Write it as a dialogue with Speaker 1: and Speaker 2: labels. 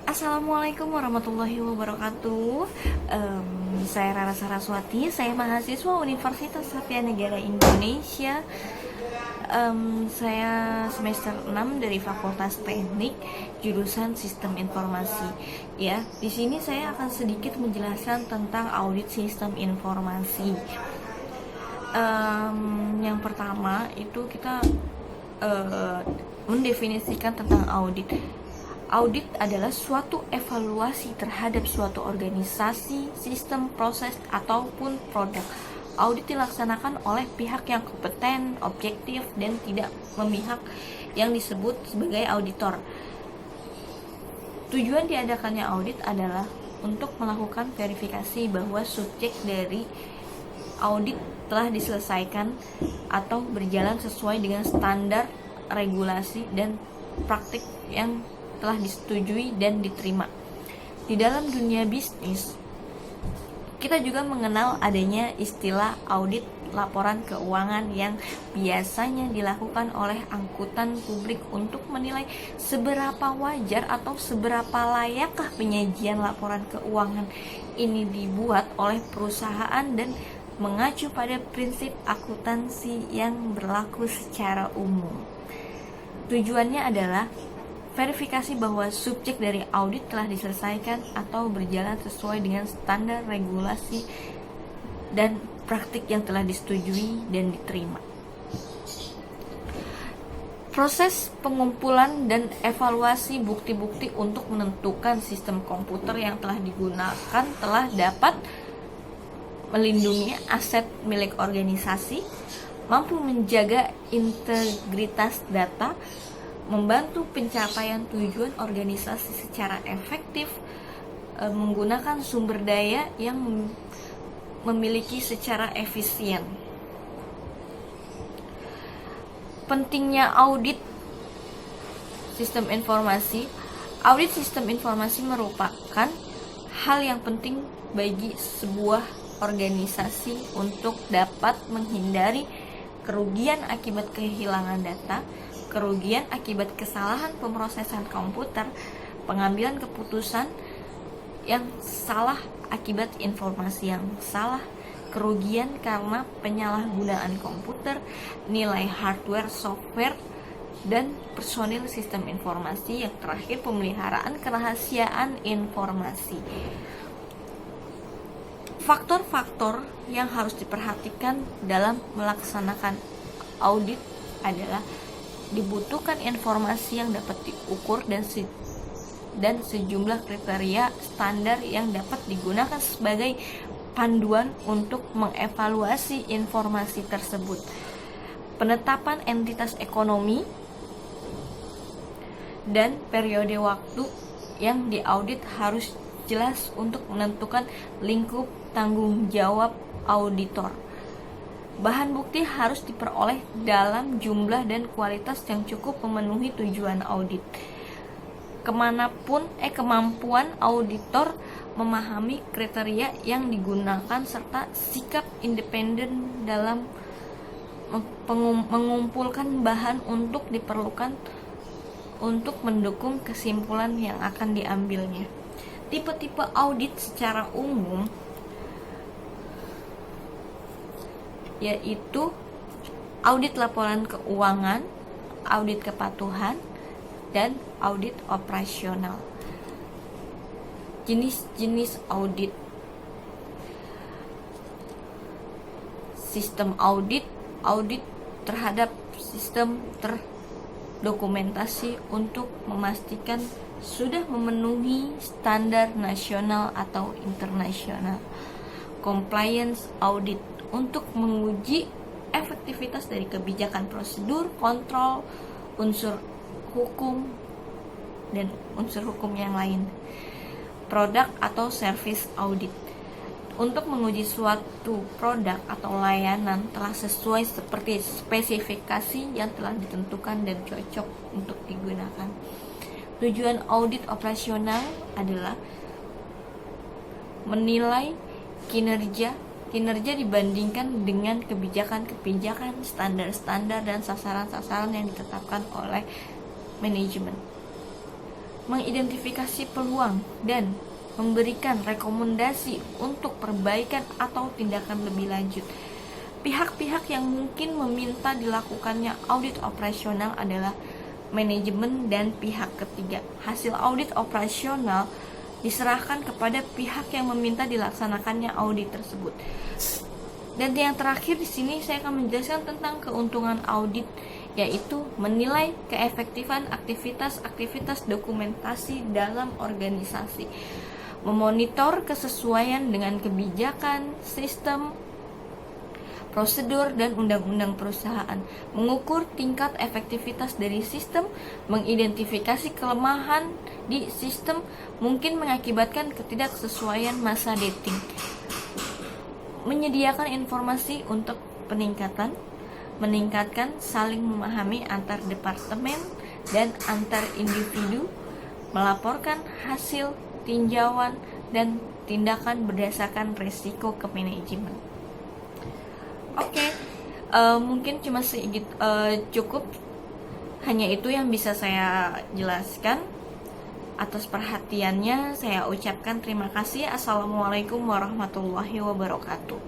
Speaker 1: Assalamualaikum warahmatullahi wabarakatuh. Saya Rara Saraswati, saya mahasiswa Universitas Satya Negara Indonesia. Saya semester 6 dari Fakultas Teknik, jurusan Sistem Informasi. Ya, di sini saya akan sedikit menjelaskan tentang audit sistem informasi. Yang pertama itu kita mendefinisikan tentang audit. Audit adalah suatu evaluasi terhadap suatu organisasi, sistem, proses, ataupun produk. Audit dilaksanakan oleh pihak yang kompeten, objektif, dan tidak memihak yang disebut sebagai auditor. Tujuan diadakannya audit adalah untuk melakukan verifikasi bahwa subjek dari audit telah diselesaikan atau berjalan sesuai dengan standar, regulasi, dan praktik yang telah disetujui dan diterima. Di dalam dunia bisnis, kita juga mengenal adanya istilah audit laporan keuangan yang biasanya dilakukan oleh angkutan publik untuk menilai seberapa wajar atau seberapa layakkah penyajian laporan keuangan ini dibuat oleh perusahaan dan mengacu pada prinsip akuntansi yang berlaku secara umum. Tujuannya adalah verifikasi bahwa subjek dari audit telah diselesaikan atau berjalan sesuai dengan standar, regulasi, dan praktik yang telah disetujui dan diterima. Proses pengumpulan dan evaluasi bukti-bukti untuk menentukan sistem komputer yang telah digunakan telah dapat melindungi aset milik organisasi, mampu menjaga integritas data, membantu pencapaian tujuan organisasi secara efektif, menggunakan sumber daya yang memiliki secara efisien. Pentingnya audit sistem informasi. Audit sistem informasi merupakan hal yang penting bagi sebuah organisasi untuk dapat menghindari kerugian akibat kehilangan data, kerugian akibat kesalahan pemrosesan komputer, pengambilan keputusan yang salah akibat informasi yang salah, kerugian karena penyalahgunaan komputer, nilai hardware, software, dan personil sistem informasi. Yang terakhir, pemeliharaan kerahasiaan informasi. Faktor-faktor yang harus diperhatikan dalam melaksanakan audit adalah dibutuhkan informasi yang dapat diukur dan sejumlah kriteria standar yang dapat digunakan sebagai panduan untuk mengevaluasi informasi tersebut. Penetapan entitas ekonomi dan periode waktu yang diaudit harus jelas untuk menentukan lingkup tanggung jawab auditor. Bahan bukti harus diperoleh dalam jumlah dan kualitas yang cukup memenuhi tujuan audit. Kemampuan auditor memahami kriteria yang digunakan serta sikap independen dalam mengumpulkan bahan untuk diperlukan untuk mendukung kesimpulan yang akan diambilnya. Tipe-tipe audit secara umum yaitu audit laporan keuangan, audit kepatuhan, dan audit operasional. Jenis-jenis audit: sistem audit, audit terhadap sistem terdokumentasi untuk memastikan sudah memenuhi standar nasional atau internasional. Compliance audit untuk menguji efektivitas dari kebijakan, prosedur, kontrol, unsur hukum, dan unsur hukum yang lain. Produk atau service audit untuk menguji suatu produk atau layanan telah sesuai seperti spesifikasi yang telah ditentukan dan cocok untuk digunakan. Tujuan audit operasional adalah menilai kinerja dibandingkan dengan kebijakan-kebijakan, standar-standar, dan sasaran-sasaran yang ditetapkan oleh manajemen. mengidentifikasi peluang dan memberikan rekomendasi untuk perbaikan atau tindakan lebih lanjut. Pihak-pihak yang mungkin meminta dilakukannya audit operasional adalah manajemen dan pihak ketiga. Hasil audit operasional diserahkan kepada pihak yang meminta dilaksanakannya audit tersebut. Dan yang terakhir di sini saya akan menjelaskan tentang keuntungan audit, yaitu menilai keefektifan aktivitas-aktivitas dokumentasi dalam organisasi, memonitor kesesuaian dengan kebijakan, sistem, prosedur, dan undang-undang perusahaan, mengukur tingkat efektivitas dari sistem, mengidentifikasi kelemahan di sistem mungkin mengakibatkan ketidaksesuaian masa dating, menyediakan informasi untuk meningkatkan saling memahami antar departemen dan antar individu, melaporkan hasil tinjauan dan tindakan berdasarkan risiko ke manajemen. Oke, mungkin cuma sedikit cukup, hanya itu yang bisa saya jelaskan. Atas perhatiannya saya ucapkan terima kasih. Assalamualaikum warahmatullahi wabarakatuh.